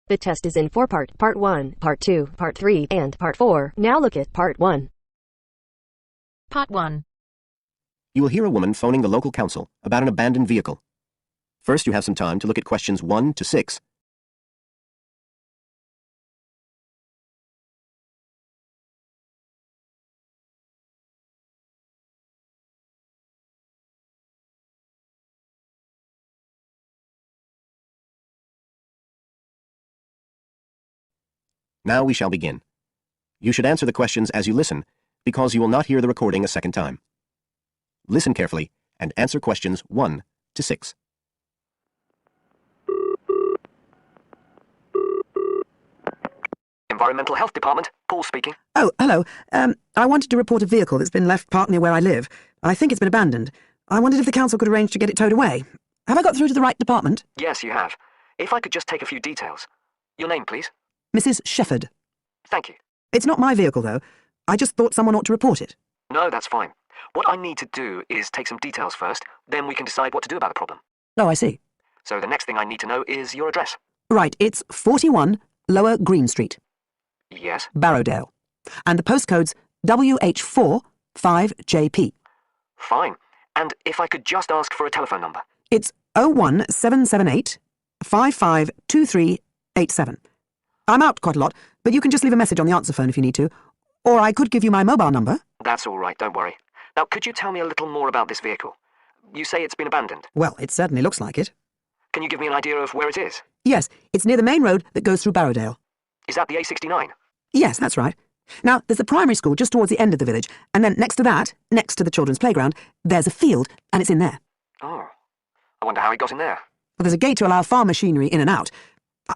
The test is in 4 parts: Part 1, Part 2, Part 3, and Part 4. Now look at Part 1. Part 1. You will hear a woman phoning the local council about an abandoned vehicle. First, you have some time to look at questions 1 to 6. Now we shall begin. You should answer the questions as you listen, because you will not hear the recording a second time. Listen carefully and answer questions 1 to 6. Environmental Health Department, Paul speaking. Oh, hello. I wanted to report a vehicle that's been left parked near where I live. I think it's been abandoned. I wondered if the council could arrange to get it towed away. Have I got through to the right department? Yes, you have. If I could just take a few details. Your name, please. Mrs. Shepherd. Thank you. It's not my vehicle, though. I just thought someone ought to report it. No, that's fine. What I need to do is take some details first, then we can decide what to do about the problem. Oh, I see. So the next thing I need to know is your address. Right, it's 41 Lower Green Street, Yes. Barrowdale. And the postcode's WH4 5JP. Fine. And if I could just ask for a telephone number. It's 01778 552387. I'm out quite a lot, but you can just leave a message on the answer phone if you need to. Or I could give you my mobile number. That's all right, don't worry. Now, could you tell me a little more about this vehicle? You say it's been abandoned. Well, it certainly looks like it. Can you give me an idea of where it is? Yes, it's near the main road that goes through Barrowdale. Is that the A69? Yes, that's right. Now, there's a primary school just towards the end of the village, and then next to that, next to the children's playground, there's a field, and it's in there. Oh. I wonder how it got in there. Well, there's a gate to allow farm machinery in and out.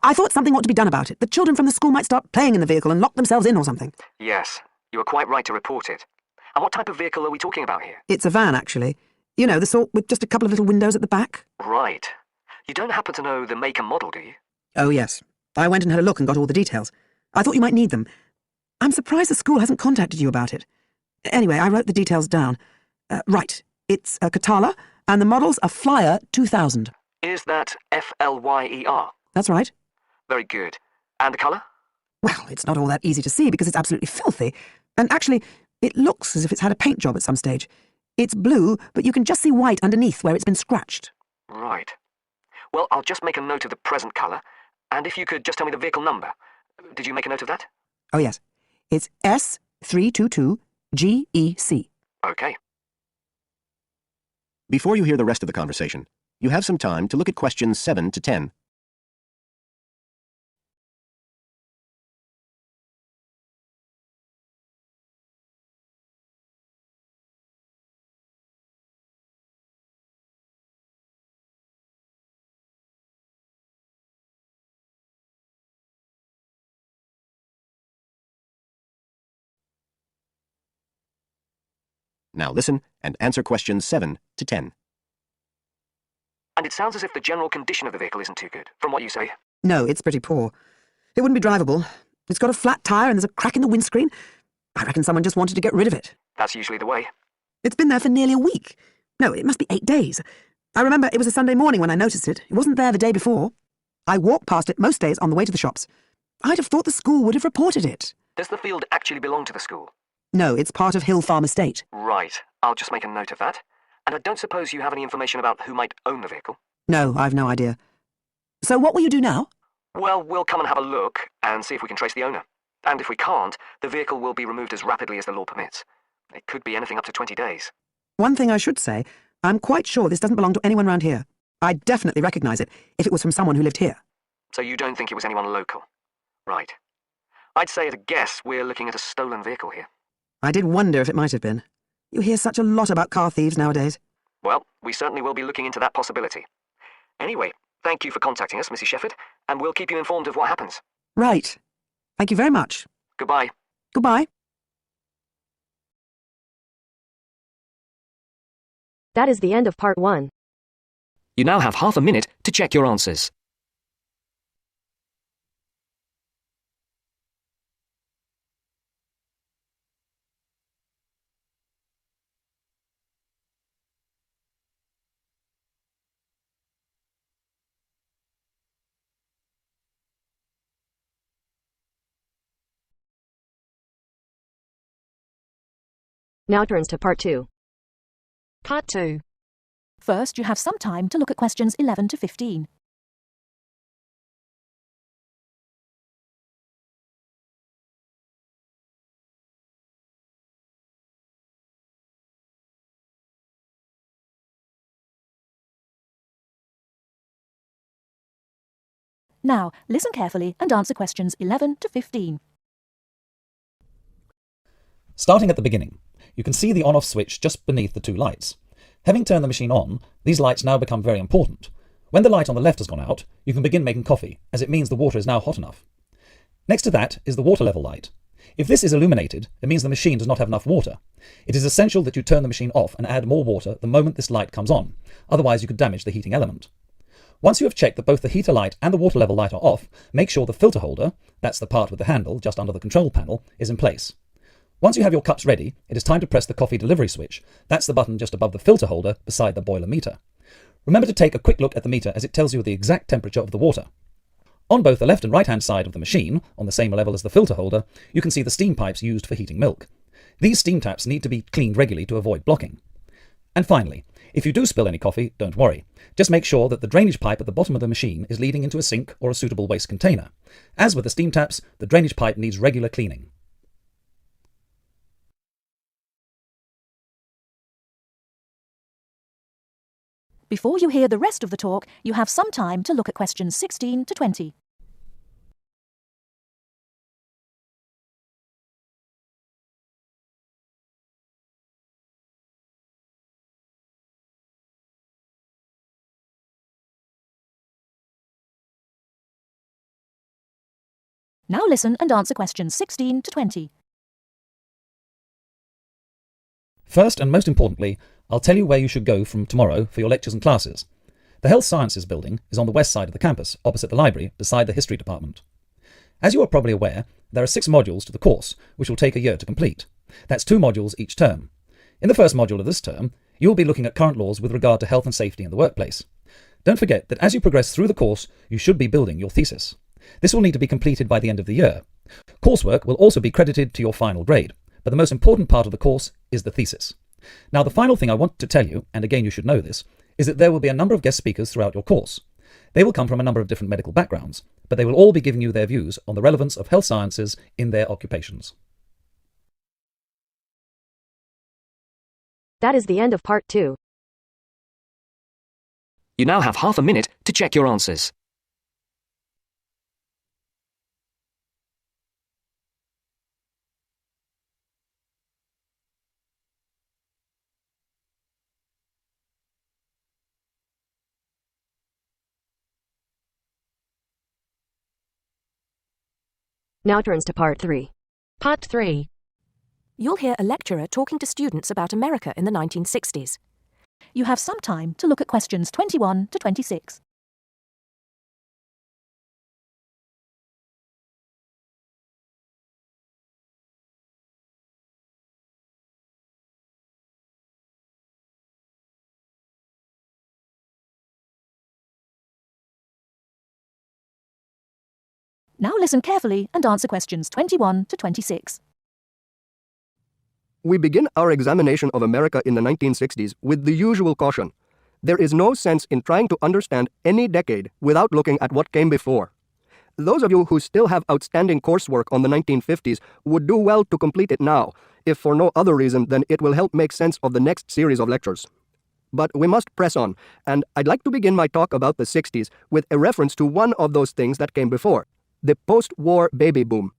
I thought something ought to be done about it. The children from the school might start playing in the vehicle and lock themselves in or something. Yes, you were quite right to report it. And what type of vehicle are we talking about here? It's a van, actually. You know, the sort with just a couple of little windows at the back. Right. You don't happen to know the make and model, do you? Oh, yes. I went and had a look and got all the details. I thought you might need them. I'm surprised the school hasn't contacted you about it. Anyway, I wrote the details down. Right. It's a Catala, and the model's a Flyer 2000. Is that Flyer? That's right. Very good. And the colour? Well, it's not all that easy to see because it's absolutely filthy. And actually, it looks as if it's had a paint job at some stage. It's blue, but you can just see white underneath where it's been scratched. Right. Well, I'll just make a note of the present colour. And if you could just tell me the vehicle number. Did you make a note of that? Oh, yes. It's S322GEC. Okay. Before you hear the rest of the conversation, you have some time to look at questions 7 to 10. Now listen and answer questions 7 to 10. And it sounds as if the general condition of the vehicle isn't too good, from what you say. No, it's pretty poor. It wouldn't be drivable. It's got a flat tyre and there's a crack in the windscreen. I reckon someone just wanted to get rid of it. That's usually the way. It's been there for nearly a week. No, it must be 8 days. I remember it was a Sunday morning when I noticed it. It wasn't there the day before. I walk past it most days on the way to the shops. I'd have thought the school would have reported it. Does the field actually belong to the school? No, it's part of Hill Farm Estate. Right. I'll just make a note of that. And I don't suppose you have any information about who might own the vehicle? No, I've no idea. So what will you do now? Well, we'll come and have a look and see if we can trace the owner. And if we can't, the vehicle will be removed as rapidly as the law permits. It could be anything up to 20 days. One thing I should say, I'm quite sure this doesn't belong to anyone round here. I'd definitely recognise it if it was from someone who lived here. So you don't think it was anyone local? Right. I'd say at a guess we're looking at a stolen vehicle here. I did wonder if it might have been. You hear such a lot about car thieves nowadays. Well, we certainly will be looking into that possibility. Anyway, thank you for contacting us, Mrs. Shepherd, and we'll keep you informed of what happens. Right. Thank you very much. Goodbye. Goodbye. That is the end of Part 1. You now have half a minute to check your answers. Now turns to Part 2. Part 2. First, you have some time to look at questions 11 to 15. Now, listen carefully and answer questions 11 to 15. Starting at the beginning, you can see the on-off switch just beneath the two lights. Having turned the machine on, these lights now become very important. When the light on the left has gone out, you can begin making coffee, as it means the water is now hot enough. Next to that is the water level light. If this is illuminated, it means the machine does not have enough water. It is essential that you turn the machine off and add more water the moment this light comes on, otherwise you could damage the heating element. Once you have checked that both the heater light and the water level light are off, make sure the filter holder, that's the part with the handle just under the control panel, is in place. Once you have your cups ready, it is time to press the coffee delivery switch. That's the button just above the filter holder beside the boiler meter. Remember to take a quick look at the meter as it tells you the exact temperature of the water. On both the left and right hand side of the machine, on the same level as the filter holder, you can see the steam pipes used for heating milk. These steam taps need to be cleaned regularly to avoid blocking. And finally, if you do spill any coffee, don't worry. Just make sure that the drainage pipe at the bottom of the machine is leading into a sink or a suitable waste container. As with the steam taps, the drainage pipe needs regular cleaning. Before you hear the rest of the talk, you have some time to look at questions 16 to 20. Now listen and answer questions 16 to 20. First and most importantly, I'll tell you where you should go from tomorrow for your lectures and classes. The Health Sciences building is on the west side of the campus, opposite the library, beside the history department. As you are probably aware, there are 6 modules to the course, which will take a year to complete. That's 2 modules each term. In the first module of this term, you will be looking at current laws with regard to health and safety in the workplace. Don't forget that as you progress through the course, you should be building your thesis. This will need to be completed by the end of the year. Coursework will also be credited to your final grade, but the most important part of the course is the thesis. Now, the final thing I want to tell you, and again you should know this, is that there will be a number of guest speakers throughout your course. They will come from a number of different medical backgrounds, but they will all be giving you their views on the relevance of health sciences in their occupations. That is the end of Part 2. You now have half a minute to check your answers. Now turns to Part 3. Part 3. You'll hear a lecturer talking to students about America in the 1960s. You have some time to look at questions 21 to 26. Now listen carefully and answer questions 21 to 26. We begin our examination of America in the 1960s with the usual caution. There is no sense in trying to understand any decade without looking at what came before. Those of you who still have outstanding coursework on the 1950s would do well to complete it now, if for no other reason than it will help make sense of the next series of lectures. But we must press on, and I'd like to begin my talk about the 60s with a reference to one of those things that came before, the post-war baby boom.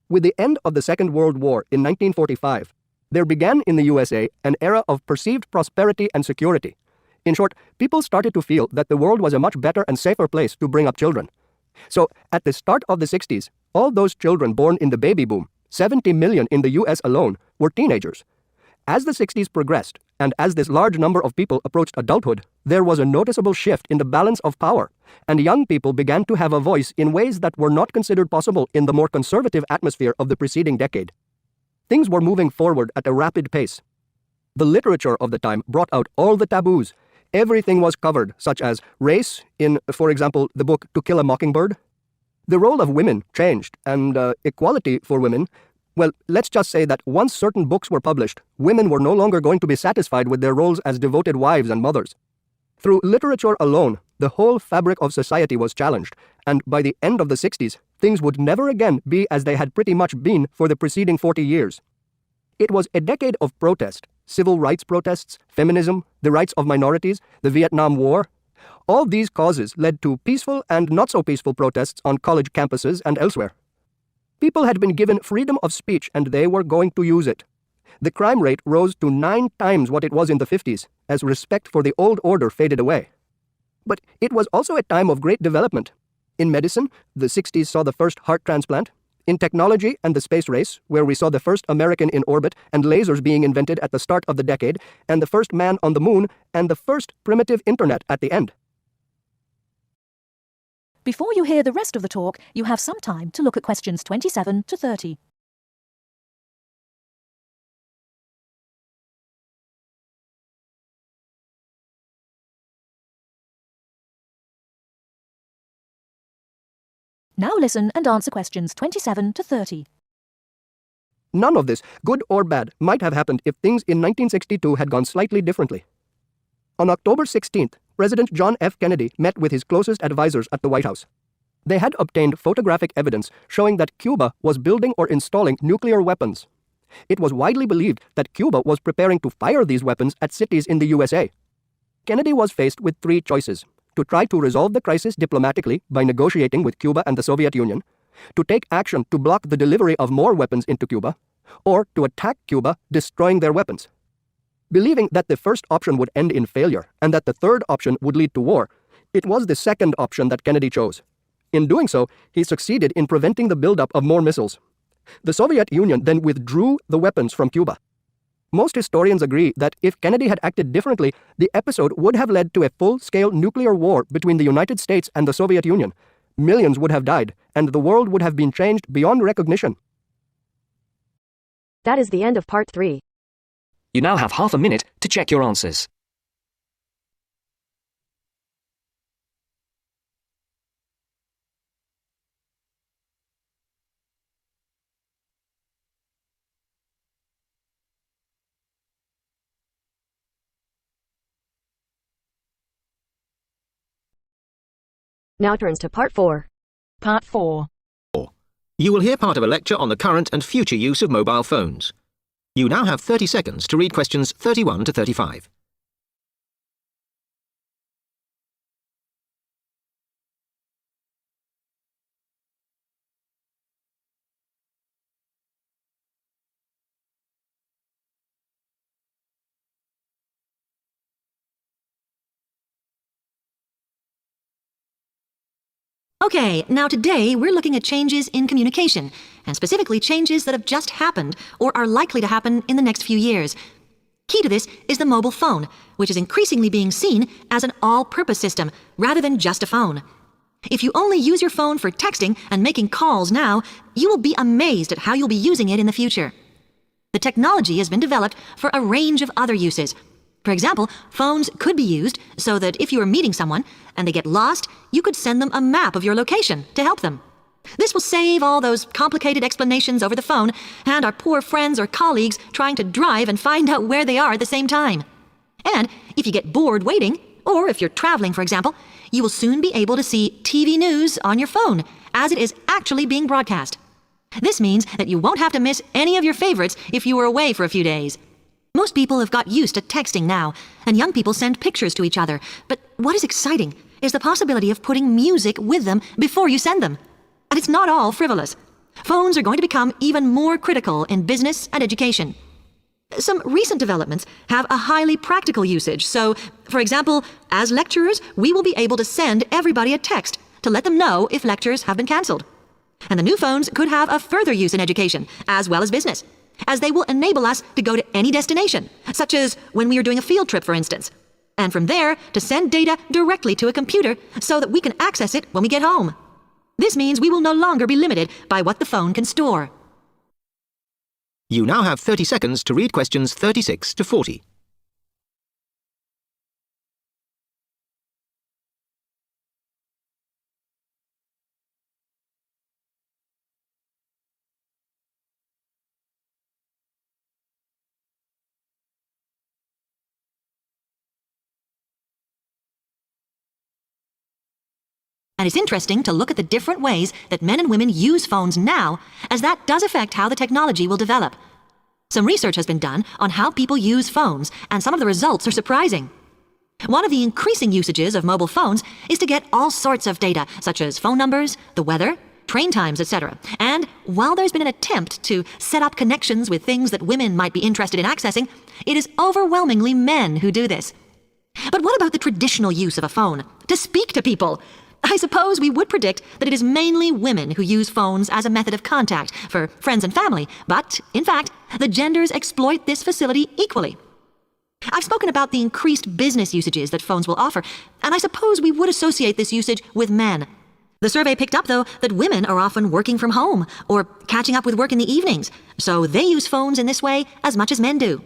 With the end of the Second World War in 1945, there began in the USA an era of perceived prosperity and security. In short, people started to feel that the world was a much better and safer place to bring up children. So, at the start of the 60s, all those children born in the baby boom, 70 million in the US alone, were teenagers. As the 60s progressed, and as this large number of people approached adulthood, there was a noticeable shift in the balance of power, and young people began to have a voice in ways that were not considered possible in the more conservative atmosphere of the preceding decade. Things were moving forward at a rapid pace. The literature of the time brought out all the taboos. Everything was covered, such as race in, for example, the book To Kill a Mockingbird. The role of women changed, and equality for women, Well, let's just say that once certain books were published, women were no longer going to be satisfied with their roles as devoted wives and mothers. Through literature alone, the whole fabric of society was challenged, and by the end of the 60s, things would never again be as they had pretty much been for the preceding 40 years. It was a decade of protest, civil rights protests, feminism, the rights of minorities, the Vietnam War. All these causes led to peaceful and not-so-peaceful protests on college campuses and elsewhere. People had been given freedom of speech and they were going to use it. The crime rate rose to 9 times what it was in the 50s, as respect for the old order faded away. But it was also a time of great development. In medicine, the 60s saw the first heart transplant. In technology and the space race, where we saw the first American in orbit and lasers being invented at the start of the decade, and the first man on the moon, and the first primitive internet at the end. Before you hear the rest of the talk, you have some time to look at questions 27 to 30. Now listen and answer questions 27 to 30. None of this, good or bad, might have happened if things in 1962 had gone slightly differently. On October 16th, President John F. Kennedy met with his closest advisors at the White House. They had obtained photographic evidence showing that Cuba was building or installing nuclear weapons. It was widely believed that Cuba was preparing to fire these weapons at cities in the USA. Kennedy was faced with 3 choices: to try to resolve the crisis diplomatically by negotiating with Cuba and the Soviet Union, to take action to block the delivery of more weapons into Cuba, or to attack Cuba, destroying their weapons. Believing that the first option would end in failure and that the third option would lead to war, it was the second option that Kennedy chose. In doing so, he succeeded in preventing the buildup of more missiles. The Soviet Union then withdrew the weapons from Cuba. Most historians agree that if Kennedy had acted differently, the episode would have led to a full-scale nuclear war between the United States and the Soviet Union. Millions would have died, and the world would have been changed beyond recognition. That is the end of part 3. You now have half a minute to check your answers. Now turns to part 4. Part 4. You will hear part of a lecture on the current and future use of mobile phones. You now have 30 seconds to read questions 31 to 35. Okay, now today we're looking at changes in communication, and specifically changes that have just happened or are likely to happen in the next few years. Key to this is the mobile phone, which is increasingly being seen as an all-purpose system rather than just a phone. If you only use your phone for texting and making calls now, you will be amazed at how you'll be using it in the future. The technology has been developed for a range of other uses. For example, phones could be used so that if you are meeting someone and they get lost, you could send them a map of your location to help them. This will save all those complicated explanations over the phone and our poor friends or colleagues trying to drive and find out where they are at the same time. And if you get bored waiting, or if you're traveling, for example, you will soon be able to see TV news on your phone as it is actually being broadcast. This means that you won't have to miss any of your favorites if you were away for a few days. Most people have got used to texting now, and young people send pictures to each other. But what is exciting is the possibility of putting music with them before you send them. And it's not all frivolous. Phones are going to become even more critical in business and education. Some recent developments have a highly practical usage. So, for example, as lecturers, we will be able to send everybody a text to let them know if lectures have been cancelled. And the new phones could have a further use in education, as well as business, as they will enable us to go to any destination, such as when we are doing a field trip, for instance, and from there to send data directly to a computer so that we can access it when we get home. This means we will no longer be limited by what the phone can store. You now have 30 seconds to read questions 36 to 40. And it's interesting to look at the different ways that men and women use phones now, as that does affect how the technology will develop. Some research has been done on how people use phones, and some of the results are surprising. One of the increasing usages of mobile phones is to get all sorts of data, such as phone numbers, the weather, train times, etc. And while there's been an attempt to set up connections with things that women might be interested in accessing, it is overwhelmingly men who do this. But what about the traditional use of a phone? To speak to people? I suppose we would predict that it is mainly women who use phones as a method of contact for friends and family, but, in fact, the genders exploit this facility equally. I've spoken about the increased business usages that phones will offer, and I suppose we would associate this usage with men. The survey picked up, though, that women are often working from home or catching up with work in the evenings, so they use phones in this way as much as men do.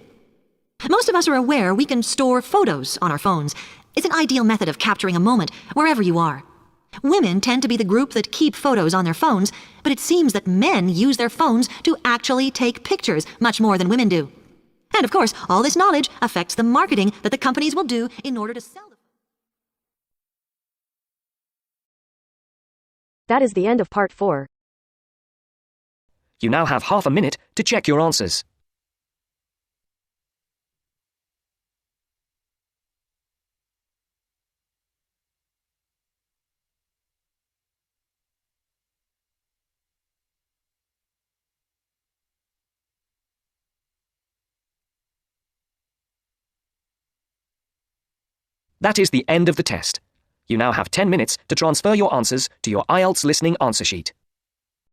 Most of us are aware we can store photos on our phones. It's an ideal method of capturing a moment wherever you are. Women tend to be the group that keep photos on their phones, but it seems that men use their phones to actually take pictures much more than women do. And of course, all this knowledge affects the marketing that the companies will do in order to sell them. That is the end of part 4. You now have half a minute to check your answers. That is the end of the test. You now have 10 minutes to transfer your answers to your IELTS listening answer sheet.